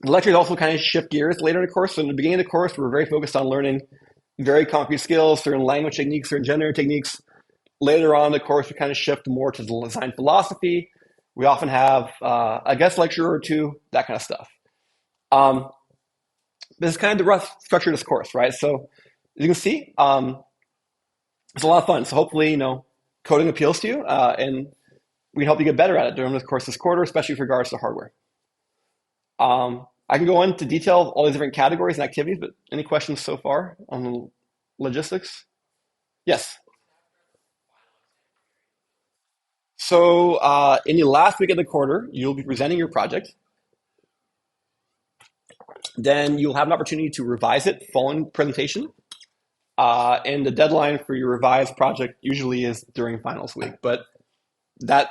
the lectures also kind of shift gears later in the course. So in the beginning of the course, we're very focused on learning very concrete skills, certain language techniques, certain generator techniques. Later on in the course, we kind of shift more to the design philosophy. We often have a guest lecturer or two, that kind of stuff. Um, this is kind of the rough structure of this course, right? So as you can see, it's a lot of fun. So hopefully, coding appeals to you, and we can help you get better at it during the course this quarter, especially with regards to hardware. I can go into detail all these different categories and activities, but any questions so far on the logistics? Yes. So in the last week of the quarter, you'll be presenting your project. Then you'll have an opportunity to revise it following presentation. And the deadline for your revised project usually is during finals week, but that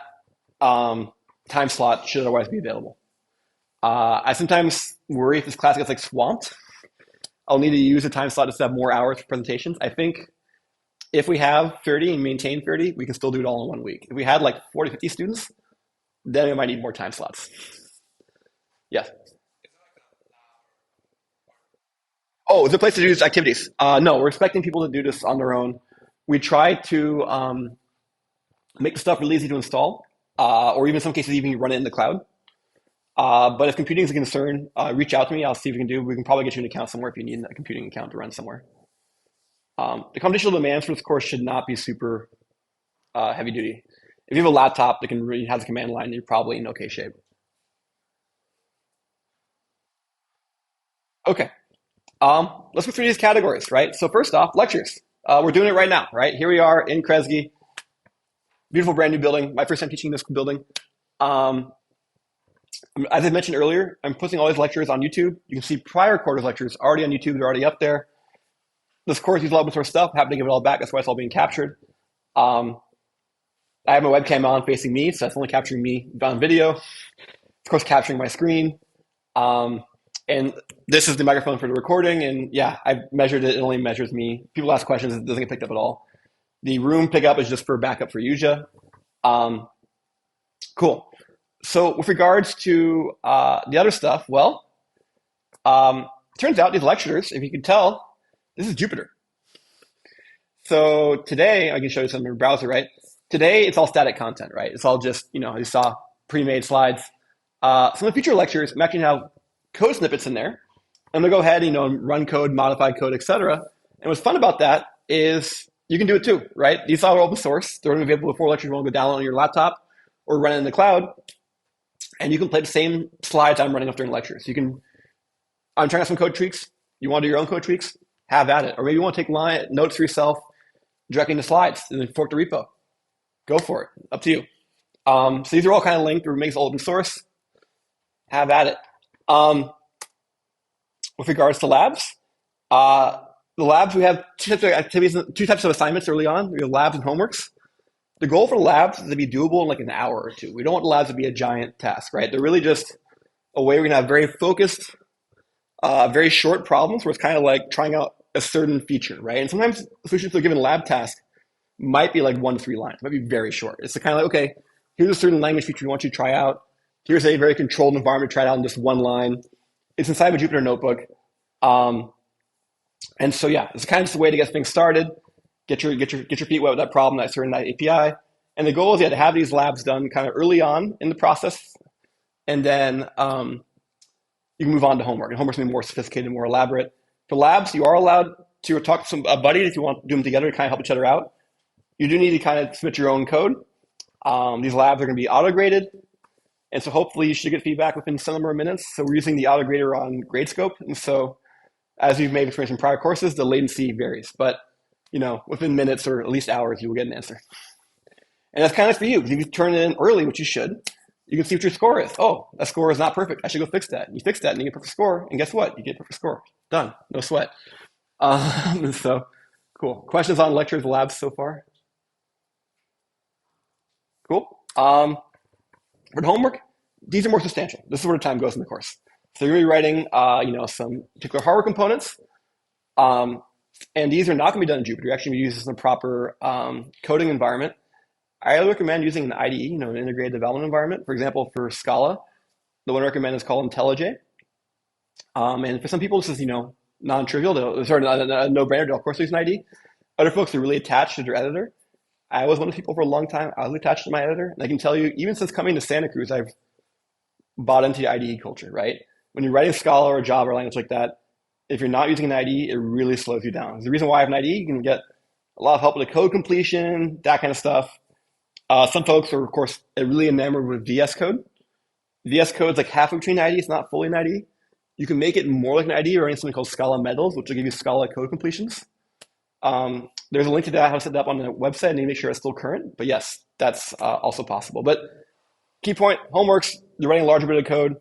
time slot should otherwise be available. I sometimes worry if this class gets like swamped. I'll need to use a time slot to have more hours for presentations. I think if we have 30 and maintain 30, we can still do it all in 1 week. If we had like 40, 50 students, then we might need more time slots. Yes. Oh, is there a place to do these activities? No, we're expecting people to do this on their own. We try to make the stuff really easy to install, or even in some cases, even run it in the cloud. But if computing is a concern, reach out to me. I'll see if we can do. We can probably get you an account somewhere if you need a computing account to run somewhere. The computational demands for this course should not be super heavy duty. If you have a laptop that can really has a command line, you're probably in okay shape. Okay. Let's go through these categories, right? So first off, lectures. We're doing it right now, right? Here we are in Kresge, beautiful brand new building. My first time teaching this building. Um, as I mentioned earlier, I'm posting all these lectures on YouTube. You can see prior quarters lectures already on YouTube. They're already up there. This course uses a lot of open source stuff. I happen to give it all back. That's why it's all being captured. Um, I have my webcam on facing me, so that's only capturing me on video. Of course, capturing my screen. Um, and this is the microphone for the recording. And yeah, I've measured it. It only measures me. People ask questions. It doesn't get picked up at all. The room pickup is just for backup for Yuja. Um, cool. So with regards to the other stuff, well, turns out these lectures, if you can tell, this is Jupyter. So today, I can show you some in your browser, right? Today, it's all static content, right? It's all just, you saw pre-made slides. Some of the future lectures, I'm actually going to have code snippets in there. I'm going to go ahead, and run code, modify code, etc. And what's fun about that is you can do it too, right? These are open source. They're going to be available before lectures. You want to go download on your laptop or run it in the cloud. And you can play the same slides I'm running up during lectures. I'm trying out some code tweaks. You want to do your own code tweaks? Have at it. Or maybe you want to take notes for yourself directly into slides and then fork the repo. Go for it. Up to you. So these are all kind of linked. It makes it open source. Have at it. With regards to labs, the labs, we have two types of activities, two types of assignments early on. We have labs and homeworks. The goal for the labs is to be doable in like an hour or two. We don't want the labs to be a giant task, right? They're really just a way we're going to have very focused, very short problems where it's kind of like trying out a certain feature, right? And sometimes solutions to a given lab task might be like 1 to 3 lines. It might be very short. It's kind of like, okay, here's a certain language feature we want you to try out. Here's a very controlled environment to try it out in just 1 line. It's inside of a Jupyter notebook. And so, yeah, it's kind of just a way to get things started, get your feet wet with that problem, that certain API. And the goal is, to have these labs done kind of early on in the process. And then you can move on to homework. And homework's going to be more sophisticated, more elaborate. For labs, you are allowed to talk to a buddy if you want to do them together to kind of help each other out. You do need to kind of submit your own code. These labs are going to be auto-graded. And so hopefully you should get feedback within some number of minutes. So we're using the auto-grader on Gradescope. And so as we've made experience in prior courses, the latency varies. But within minutes or at least hours, you will get an answer. And that's kind of for you. If you turn it in early, which you should, you can see what your score is. Oh, that score is not perfect. I should go fix that. And you fix that and you get a perfect score. And guess what? You get a perfect score. Done. No sweat. So cool. Questions on lectures, labs so far? Cool. For the homework, these are more substantial. This is where the time goes in the course. So you're going to be writing, some particular hardware components. And these are not going to be done in Jupyter. You're actually going to use this in a proper coding environment. I recommend using an IDE, an integrated development environment. For example, for Scala, the one I recommend is called IntelliJ. And for some people, this is, non-trivial. Sorry, a no-brainer. They'll of course use an IDE. Other folks are really attached to their editor. I was one of those people for a long time. I was attached to my editor. And I can tell you, even since coming to Santa Cruz, I've bought into the IDE culture, right? When you're writing Scala or Java or language like that, if you're not using an IDE, it really slows you down. The reason why I have an IDE, you can get a lot of help with the code completion, that kind of stuff. Some folks are, of course, really enamored with VS Code. VS Code is like half between IDE, it's not fully an IDE. You can make it more like an IDE or something called Scala Medals, which will give you Scala code completions. There's a link to that, how to set that up on the website, and you make sure it's still current. But yes, that's also possible. But key point, homeworks, you're writing a larger bit of code,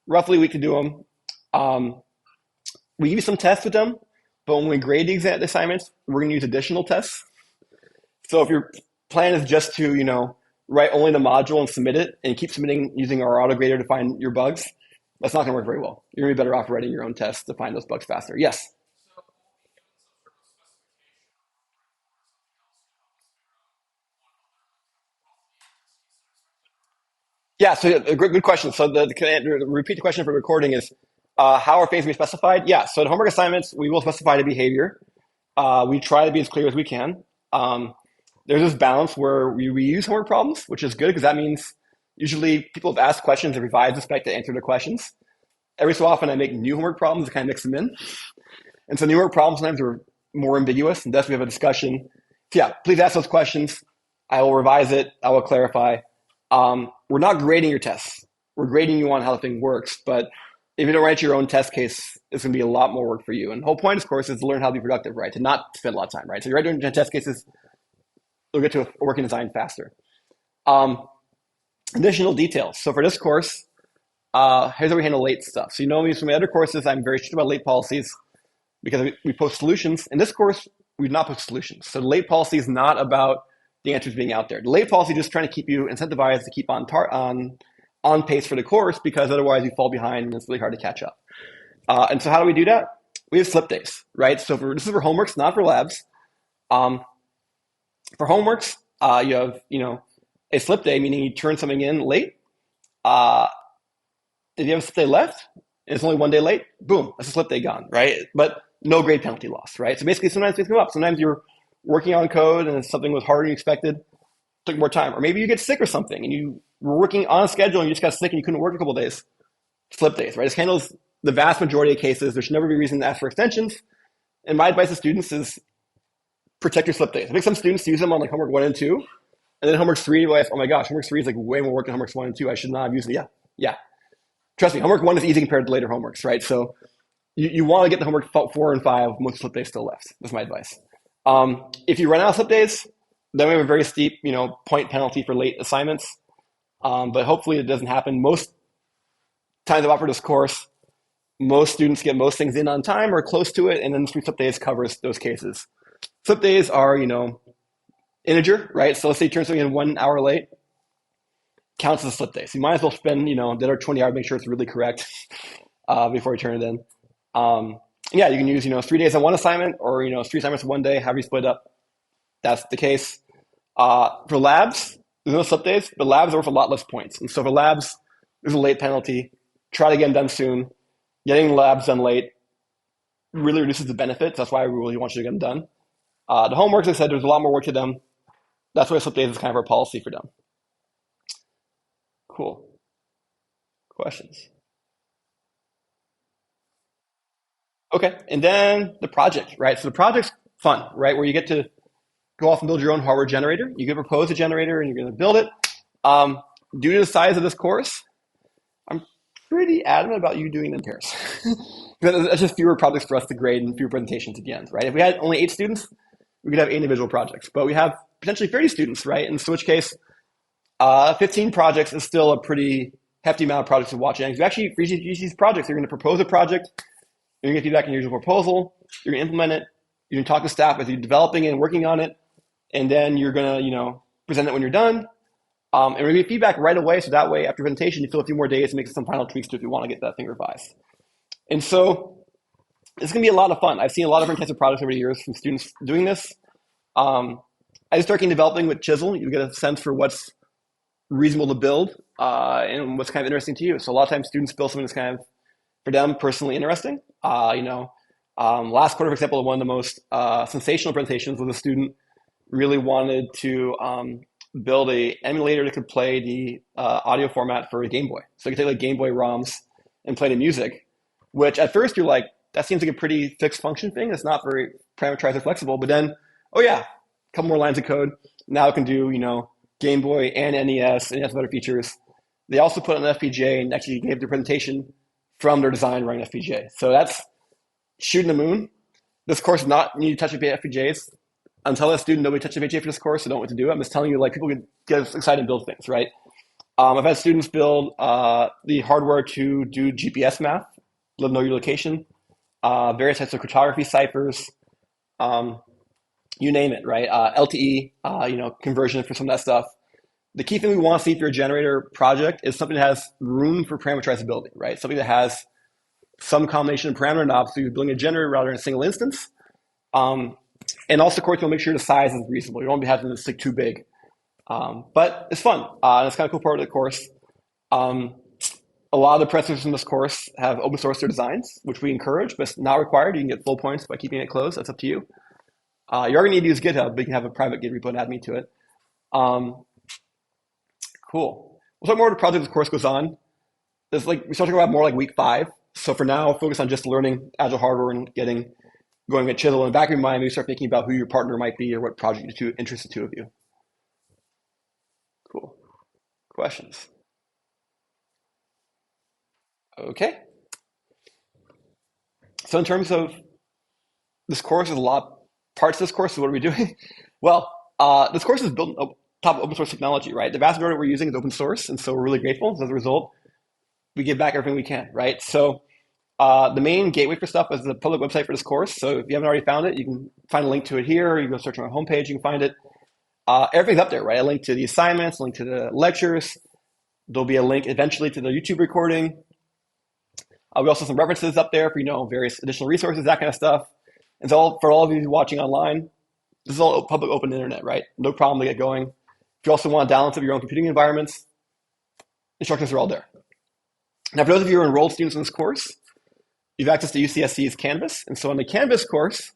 roughly a week to do them. We give you some tests with them, but when we grade the assignments, we're going to use additional tests. So if your plan is just to, write only the module and submit it and keep submitting using our auto grader to find your bugs, that's not going to work very well. You're going to be better off writing your own tests to find those bugs faster. Yes? Yeah, so a good question. So the repeat the question for recording is, how are things going to be specified? Yeah, so the homework assignments, we will specify the behavior. We try to be as clear as we can. There's this balance where we reuse homework problems, which is good because that means usually people have asked questions and revised the spec to answer their questions. Every so often I make new homework problems to kind of mix them in. And so new homework problems sometimes are more ambiguous, and thus we have a discussion. So yeah, please ask those questions. I will revise it. I will clarify. We're not grading your tests. We're grading you on how the thing works, but if you don't write your own test case, it's going to be a lot more work for you. And the whole point, of course, is to learn how to be productive, right? To not spend a lot of time, right? So you write your own test cases, you'll get to a working design faster. Additional details. So for this course, here's how we handle late stuff. So me from my other courses, I'm very strict about late policies because we post solutions. In this course, we do not post solutions. So the late policy is not about the answers being out there. The late policy is just trying to keep you incentivized to keep on pace for the course because otherwise you fall behind and it's really hard to catch up. And so how do we do that? We have slip days, right? So this is for homeworks, not for labs. For homeworks, you have, a slip day, meaning you turn something in late. If you have a slip day left, and it's only one day late, boom, that's a slip day gone, right? But no grade penalty loss, right? So basically sometimes things come up. Sometimes you're working on code and something was harder than you expected, took more time. Or maybe you get sick or something and you were working on a schedule and you just got sick and you couldn't work a couple of days. Slip days, right? This handles the vast majority of cases. There should never be a reason to ask for extensions. And my advice to students is protect your slip days. I think some students use them on like homework 1 and 2. And then homework 3, like, oh my gosh, homework 3 is like way more work than homework 1 and 2. I should not have used it. Yeah. Trust me, homework 1 is easy compared to later homeworks, right? So you want to get the homework 4 and 5, most slip days still left. That's my advice. If you run out of slip days, then we have a very steep, point penalty for late assignments. But hopefully it doesn't happen. Most times I've offered this course, most students get most things in on time or close to it, and then 3 slip days covers those cases. Slip days are, integer, right? So let's say you turn something in 1 hour late, counts as a slip day. So you might as well spend, the other 20 hours, make sure it's really correct before you turn it in. Yeah, you can use, 3 days on one assignment or, 3 assignments in 1 day, however you split up. That's the case. For labs, there's no slip days, but labs are worth a lot less points. And so for labs, there's a late penalty. Try to get them done soon. Getting labs done late really reduces the benefits. That's why we really want you to get them done. The homework, as I said, there's a lot more work to them. That's why slip days is kind of our policy for them. Cool. Questions? Okay, and then the project, right? So the project's fun, right? Where you get to go off and build your own hardware generator. You get to propose a generator and you're going to build it. Due to the size of this course, I'm pretty adamant about you doing it in pairs. That's just fewer projects for us to grade and fewer presentations at the end, right? If we had only 8 students, we could have 8 individual projects, but we have potentially 30 students, right? In which case, 15 projects is still a pretty hefty amount of projects to watch. And if you actually for each these projects, you're going to propose a project, you're going to get feedback on your usual proposal, you're going to implement it, you're going to talk to staff as you're developing it and working on it, and then you're going to, present it when you're done. And we're going to get feedback right away, so that way after presentation, you still have a few more days to make some final tweaks to it if you want to get that thing revised. And so it's going to be a lot of fun. I've seen a lot of different types of projects over the years from students doing this. I As you start getting developing with Chisel, you get a sense for what's reasonable to build and what's kind of interesting to you. So a lot of times students build something that's kind of, for them, personally interesting. Last quarter, for example, one of the most sensational presentations was a student really wanted to build a emulator that could play the audio format for a Game Boy. So you could take like Game Boy ROMs and play the music, which at first you're like, that seems like a pretty fixed function thing. It's not very parameterized or flexible. But then, oh yeah, a couple more lines of code. Now it can do, Game Boy and NES, and it has some other features. They also put on an FPGA and actually gave their presentation from their design running FPGA. So that's shooting the moon. This course does not need to touch FPGAs. Until a student, nobody touched FPGA for this course, so don't know what to do. I'm just telling you, like, people can get excited and build things, right? I've had students build the hardware to do GPS math, let them know your location, various types of cryptography ciphers, you name it, right? LTE, conversion for some of that stuff. The key thing we want to see for your generator project is something that has room for parameterizability, right? Something that has some combination of parameter knobs, so you're building a generator rather than a single instance. And also, of course, you'll make sure the size is reasonable. You don't want to be having this like too big. But it's fun. And it's kind of a cool part of the course. A lot of the professors in this course have open source their designs, which we encourage, but it's not required. You can get full points by keeping it closed. That's up to you. You're going to need to use GitHub, but you can have a private Git repo and add me to it. Cool. We'll talk more about the project as the course goes on. We start talking about more like week 5. So for now, focus on just learning Agile hardware and going at Chisel. In the back of your mind, maybe start thinking about who your partner might be or what project interests the two of you. Cool. Questions? Okay. So in terms of this course, there's a lot of parts of this course. So what are we doing? Well, this course is built on top of open source technology, right? The vast majority of what we're using is open source, and so we're really grateful. So as a result, we give back everything we can, right? So the main gateway for stuff is the public website for this course. So if you haven't already found it, you can find a link to it here. You can go search on our homepage, you can find it. Everything's up there, right? A link to the assignments, a link to the lectures. There'll be a link eventually to the YouTube recording. We also have some references up there for, various additional resources, that kind of stuff. And so for all of you watching online, this is all public open internet, right? No problem to get going. If you also want to download some of your own computing environments, instructions are all there. Now, for those of you who are enrolled students in this course, you have access to UCSC's Canvas. And so in the Canvas course,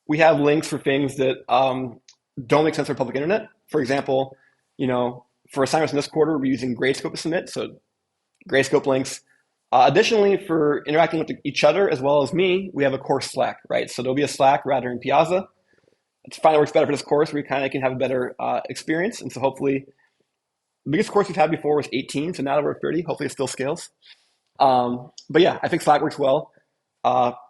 we have links for things that don't make sense for public internet. For example, for assignments in this quarter, we're using Gradescope to submit, so Gradescope links. Additionally, for interacting with each other as well as me, we have a course Slack, right? So there'll be a Slack rather than Piazza. It's finally works better for this course. We kind of can have a better experience. And so hopefully, the biggest course we've had before was 18, so now that we're 30, hopefully it still scales. But yeah, I think Slack works well.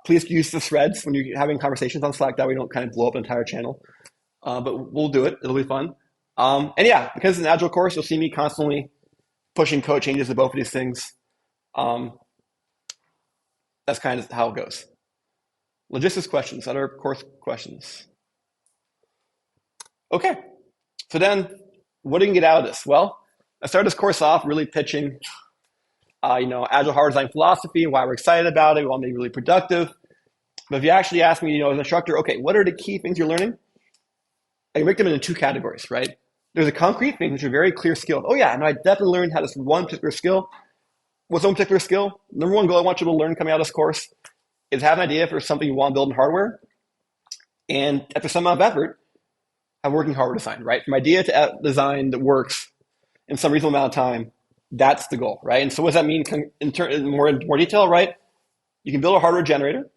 Please use the threads when you're having conversations on Slack. That way you don't kind of blow up an entire channel. But we'll do it. It'll be fun. And yeah, because it's an Agile course, you'll see me constantly pushing code changes to both of these things. That's kind of how it goes. Logistics questions, other course questions. Okay, so then what do you get out of this? Well, I started this course off really pitching, Agile hard design philosophy, why we're excited about it, we want to be really productive. But if you actually ask me, as an instructor, okay, what are the key things you're learning? I can break them into 2 categories, right? There's a concrete thing, which are very clear skills. Oh yeah, and I definitely learned how this one particular skill. What's one particular skill? Number one goal I want you to learn coming out of this course is have an idea for something you want to build in hardware. And after some amount of effort, have working hardware design, right? From idea to design that works in some reasonable amount of time, that's the goal, right? And so what does that mean in more detail, right? You can build a hardware generator.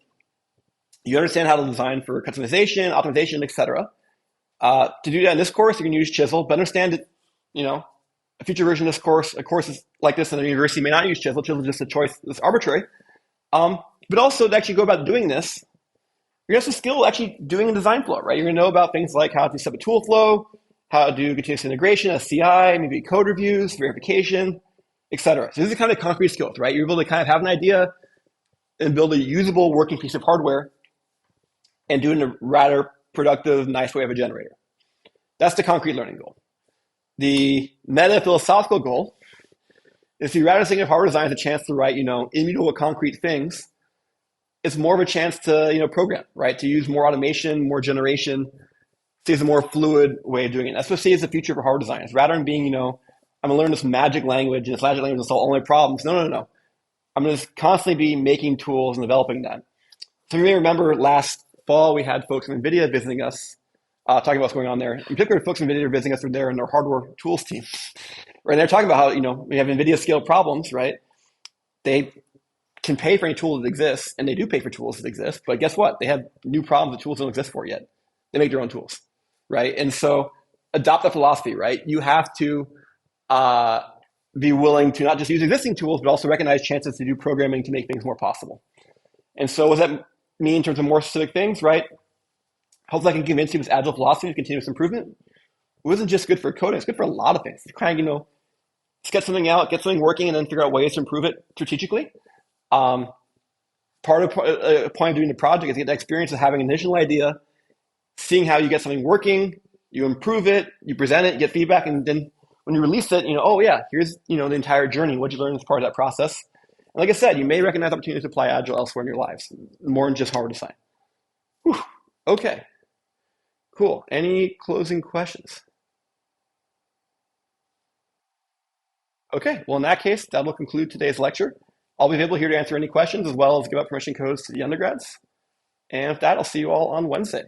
You understand how to design for customization, optimization, etc. To do that in this course, you can use Chisel, but understand that, a future version of this course, a course is like this in the university may not use Chisel. Chisel is just a choice that's arbitrary. But also to actually go about doing this, you're going to have some skill actually doing a design flow, right? You're going to know about things like how to set up a tool flow, how to do continuous integration, a CI, maybe code reviews, verification, etc. So these are kind of concrete skills, right? You're able to kind of have an idea and build a usable working piece of hardware and do it in a rather productive, nice way of a generator. That's the concrete learning goal. The meta-philosophical goal is to rather think of hardware design as a chance to write, immutable concrete things. It's more of a chance to, program, right? To use more automation, more generation, See as a more fluid way of doing it. That's what I see as the future for hardware designers. Rather than being, I'm gonna learn this magic language and this magic language will solve all my problems. No, no, no, no. I'm gonna constantly be making tools and developing them. So you may remember last fall we had folks from NVIDIA visiting us, talking about what's going on there. In particular, folks from NVIDIA are visiting us. They're there in their hardware tools team, right? And they're talking about how we have NVIDIA scale problems, right? They can pay for any tool that exists, and they do pay for tools that exist. But guess what? They have new problems that tools don't exist for yet. They make their own tools, right? And so adopt that philosophy, right? You have to uh, be willing to not just use existing tools, but also recognize chances to do programming to make things more possible. And so what does that mean in terms of more specific things, right? Hopefully I can convince you this agile philosophy of continuous improvement. It wasn't just good for coding, it's good for a lot of things. It's kind of, get something out, get something working, and then figure out ways to improve it strategically. Um, Part of a point of doing the project is to get the experience of having an initial idea, seeing how you get something working, you improve it, you present it, you get feedback, and then when you release it, oh yeah, here's the entire journey. What you learn as part of that process. And like I said, you may recognize opportunities to apply Agile elsewhere in your lives, more than just hardware design. Whew. Okay, cool. Any closing questions? Okay, well in that case, that will conclude today's lecture. I'll be available here to answer any questions as well as give out permission codes to the undergrads. And with that, I'll see you all on Wednesday.